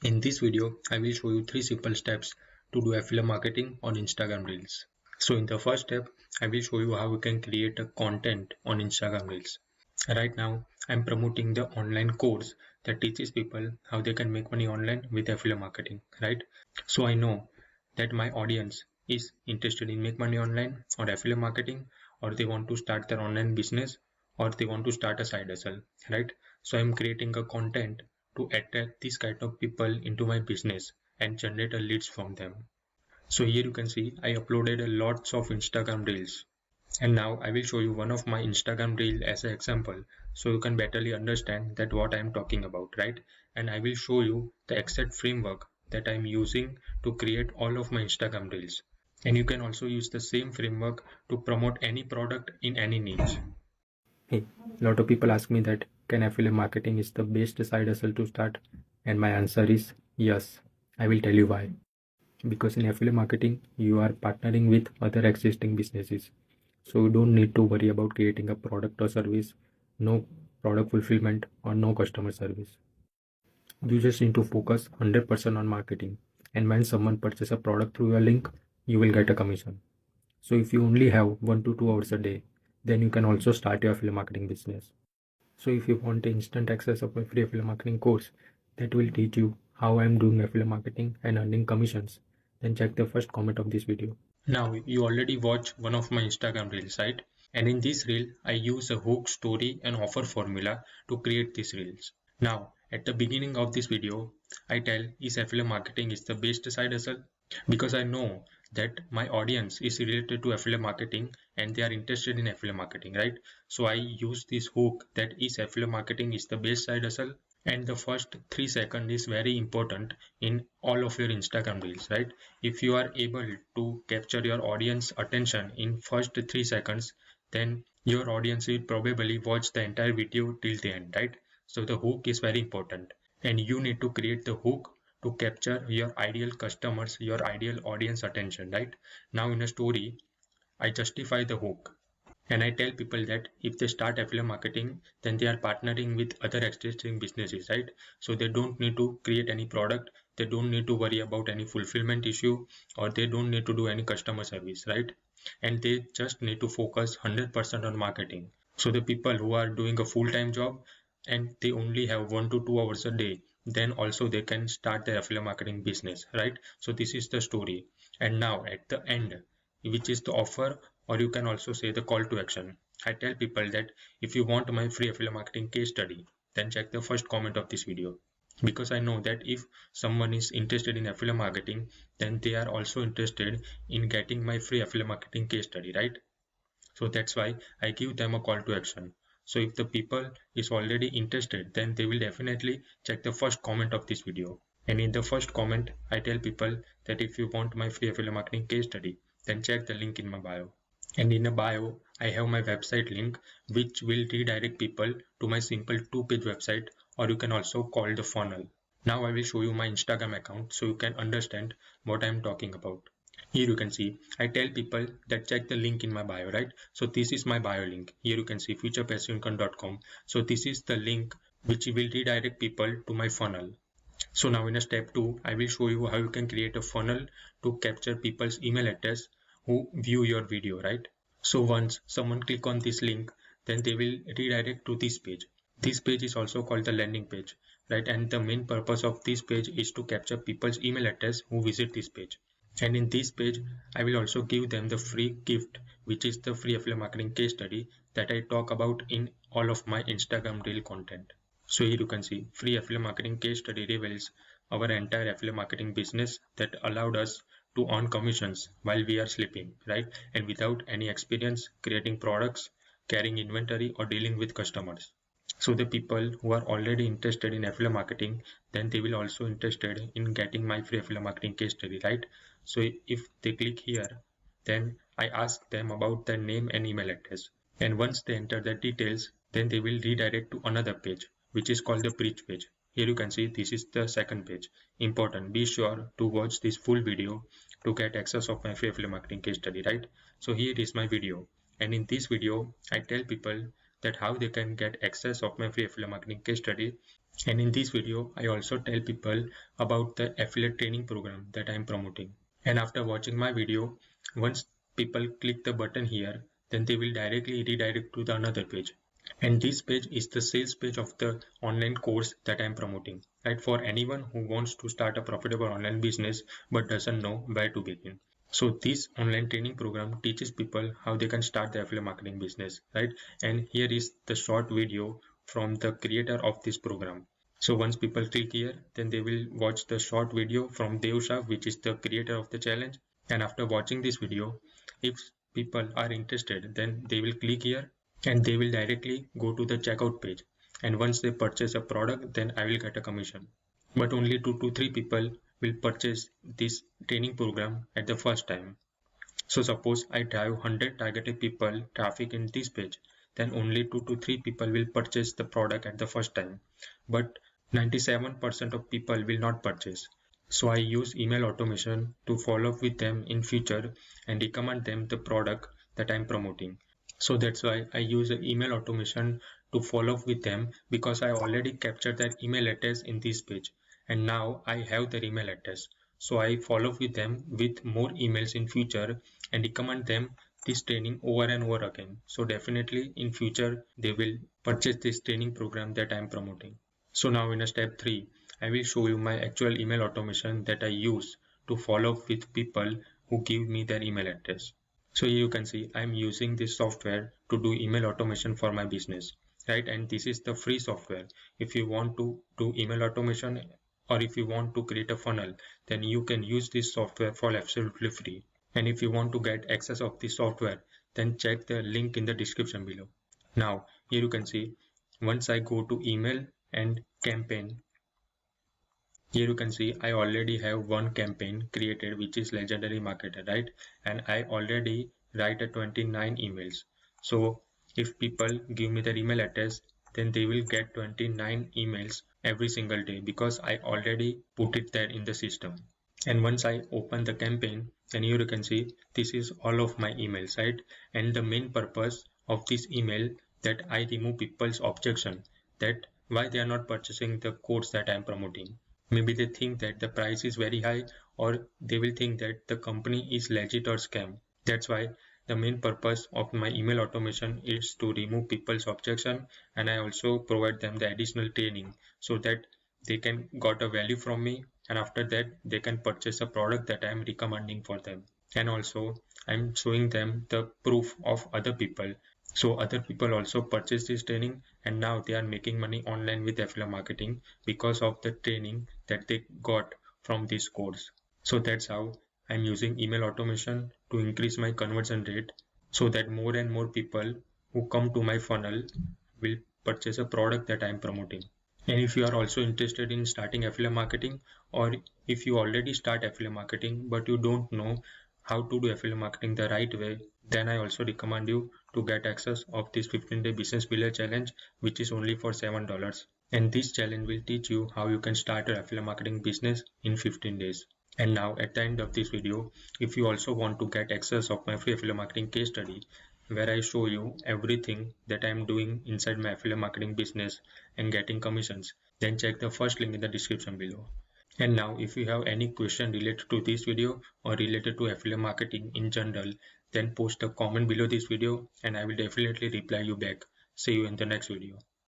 In this video, I will show you 3 simple steps to do affiliate marketing on Instagram Reels. So in the first step, I will show you how we can create a content on Instagram Reels. Right now, I'm promoting the online course that teaches people how they can make money online with affiliate marketing, right? So I know that my audience is interested in make money online or affiliate marketing, or they want to start their online business, or they want to start a side hustle, right? So I'm creating a content to attract this kind of people into my business and generate a leads from them. So here you can see I uploaded a lots of Instagram reels, and now I will show you one of my Instagram reel as an example so you can betterly understand that what I am talking about, right? And I will show you the exact framework that I am using to create all of my Instagram reels. And you can also use the same framework to promote any product in any niche. Hey, a lot of people ask me that can affiliate marketing is the best side hustle to start? And my answer is yes. I will tell you why. Because in affiliate marketing, you are partnering with other existing businesses. So you don't need to worry about creating a product or service, no product fulfillment or no customer service. You just need to focus 100% on marketing. And when someone purchases a product through your link, you will get a commission. So if you only have 1 to 2 hours a day, then you can also start your affiliate marketing business. So if you want instant access of my free affiliate marketing course that will teach you how I am doing affiliate marketing and earning commissions, then check the first comment of this video. Now you already watched one of my Instagram reels, right? And in this reel, I use a hook, story and offer formula to create these reels. Now at the beginning of this video, I tell is affiliate marketing is the best side hustle because I know that my audience is related to affiliate marketing and they are interested in affiliate marketing, right? So I use this hook that is affiliate marketing is the best side hustle, and the first 3 seconds is very important in all of your Instagram reels, right? If you are able to capture your audience attention in first 3 seconds, then your audience will probably watch the entire video till the end, right? So the hook is very important, and you need to create the hook to capture your ideal customers, your ideal audience attention, right? Now in a story, I justify the hook and I tell people that if they start affiliate marketing, then they are partnering with other existing businesses, right? So they don't need to create any product, they don't need to worry about any fulfillment issue, or they don't need to do any customer service, right? And they just need to focus 100% on marketing. So the people who are doing a full-time job and they only have 1 to 2 hours a day, then also they can start their affiliate marketing business, right? So this is the story. And now at the end, which is the offer, or you can also say the call to action, I tell people that if you want my free affiliate marketing case study, then check the first comment of this video. Because I know that if someone is interested in affiliate marketing, then they are also interested in getting my free affiliate marketing case study, right? So that's why I give them a call to action. So if the people is already interested, then they will definitely check the first comment of this video. And in the first comment, I tell people that if you want my free affiliate marketing case study, then check the link in my bio. And in a bio, I have my website link, which will redirect people to my simple 2-page website, or you can also call the funnel. Now I will show you my Instagram account so you can understand what I am talking about. Here you can see, I tell people that check the link in my bio, right? So this is my bio link. Here you can see futurepassiveincome.com. So this is the link which will redirect people to my funnel. So now in a step 2, I will show you how you can create a funnel to capture people's email address who view your video, right? So once someone click on this link, then they will redirect to this page. This page is also called the landing page, right? And the main purpose of this page is to capture people's email address who visit this page. And in this page, I will also give them the free gift, which is the free affiliate marketing case study that I talk about in all of my Instagram reel content. So here you can see free affiliate marketing case study reveals our entire affiliate marketing business that allowed us to earn commissions while we are sleeping, right? And without any experience creating products, carrying inventory or dealing with customers. So the people who are already interested in affiliate marketing, then they will also interested in getting my free affiliate marketing case study, right? So if they click here, then I ask them about their name and email address. And once they enter the details, then they will redirect to another page, which is called the bridge page. Here you can see this is the second page. Important, be sure to watch this full video to get access of my free affiliate marketing case study, right? So here is my video. And in this video, I tell people that how they can get access of my free affiliate marketing case study And in this video, I also tell people about the affiliate training program that I am promoting. And after watching my video, once people click the button here, then they will directly redirect to the another page. And this page is the sales page of the online course that I am promoting, right? For anyone who wants to start a profitable online business but doesn't know where to begin. So this online training program teaches people how they can start their affiliate marketing business, right? And here is the short video from the creator of this program. So once people click here, then they will watch the short video from Dev Shah, which is the creator of the challenge. And after watching this video, if people are interested, then they will click here and they will directly go to the checkout page. And once they purchase a product, then I will get a commission. But only 2 to 3 people will purchase this training program at the first time. So suppose I drive 100 targeted people traffic in this page, then only 2 to 3 people will purchase the product at the first time. But 97% of people will not purchase. So I use email automation to follow up with them in future and recommend them the product that I'm promoting. So that's why I use email automation to follow up with them, because I already captured their email address in this page and now I have their email address. So I follow up with them with more emails in future and recommend them this training over and over again. So definitely in future they will purchase this training program that I am promoting. So now in a step 3, I will show you my actual email automation that I use to follow up with people who give me their email address. So here you can see I'm using this software to do email automation for my business, right? And this is the free software. If you want to do email automation or if you want to create a funnel, then you can use this software for absolutely free. And if you want to get access of this software, then check the link in the description below. Now here you can see once I go to email and campaign, here you can see I already have one campaign created, which is legendary marketer, right? And I already write a 29 emails. So if people give me their email address, then they will get 29 emails every single day because I already put it there in the system. And once I open the campaign, then here you can see this is all of my emails, right? And the main purpose of this email that I remove people's objection that why they are not purchasing the course that I am promoting. Maybe they think that the price is very high, or they will think that the company is legit or scam. That's why the main purpose of my email automation is to remove people's objection, and I also provide them the additional training so that they can got a value from me, and after that they can purchase a product that I am recommending for them. And also I'm showing them the proof of other people, so other people also purchase this training and now they are making money online with affiliate marketing because of the training that they got from this course. So that's how I'm using email automation to increase my conversion rate so that more and more people who come to my funnel will purchase a product that I'm promoting. And if you are also interested in starting affiliate marketing, or if you already start affiliate marketing but you don't know how to do affiliate marketing the right way, then I also recommend you to get access of this 15-day business builder challenge, which is only for $7. And this challenge will teach you how you can start your affiliate marketing business in 15 days. And now at the end of this video, if you also want to get access of my free affiliate marketing case study, where I show you everything that I'm doing inside my affiliate marketing business and getting commissions, then check the first link in the description below. And now if you have any question related to this video or related to affiliate marketing in general, then post a comment below this video and I will definitely reply you back. See you in the next video.